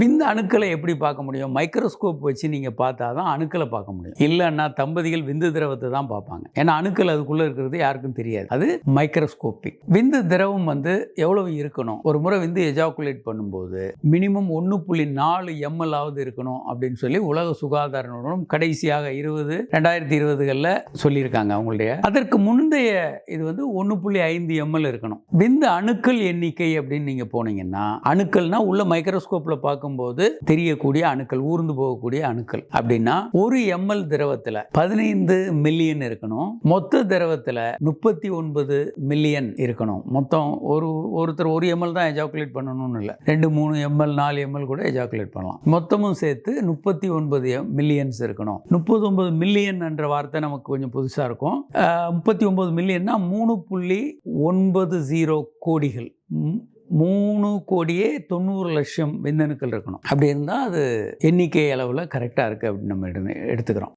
விந்து அணுக்களை எப்படி பார்க்க முடியும்? மைக்ரோஸ்கோப் வச்சு நீங்கள் பார்த்தா தான் அணுக்களை பார்க்க முடியும். இல்லைன்னா தம்பதிகள் விந்து திரவத்தை தான் பார்ப்பாங்க. ஏன்னா அணுக்கள் அதுக்குள்ளே இருக்கிறது யாருக்கும் தெரியாது. அது மைக்ரோஸ்கோபிக். விந்து திரவம் எவ்வளவு இருக்கணும்? ஒரு முறை விந்து எஜாக்குலேட் பண்ணும்போது மினிமம் 1.4 ml ஆவது இருக்கணும் அப்படின்னு சொல்லி உலக சுகாதார நிறுவனம் கடைசியாக 2020களில் சொல்லியிருக்காங்க. அவங்களுடைய அதற்கு முந்தைய இது 1.5 ml இருக்கணும். விந்து அணுக்கள் எண்ணிக்கை அப்படின்னு நீங்க போனீங்கன்னா, அணுக்கள்னா உள்ள மைக்ரோஸ்கோப்ல பார்க்கும்போது தெரியக்கூடிய அணுக்கள், ஊர்ந்து போகக்கூடிய அணுக்கள் அப்படின்னா 1 ml திரவத்தில் 15 மில்லியன் இருக்கணும். மொத்த திரவத்தில் 39 மில்லியன் இருக்கணும். மொத்தம் ஒருத்தர் 1 ml தான் எஜாக்குலேட் பண்ணணும்னு இல்லை, 2, 3 ml 4 ml கூட எஜாக்குலேட் பண்ணலாம். மொத்தமும் சேர்த்து 39 மில்லியன்ஸ் இருக்கணும். 39 மில்லியன் என்ற வார்த்தை நமக்கு கொஞ்சம் புதுசாக இருக்கும். 39 மில்லியன்னா 3.90 கோடிகள். 3,90,00,000 விந்தணுக்கள் இருக்கணும். அப்படி இருந்தால் அது எண்ணிக்கை அளவில் கரெக்டாக இருக்குது அப்படின்னு நம்ம எடுத்துக்கிறோம்.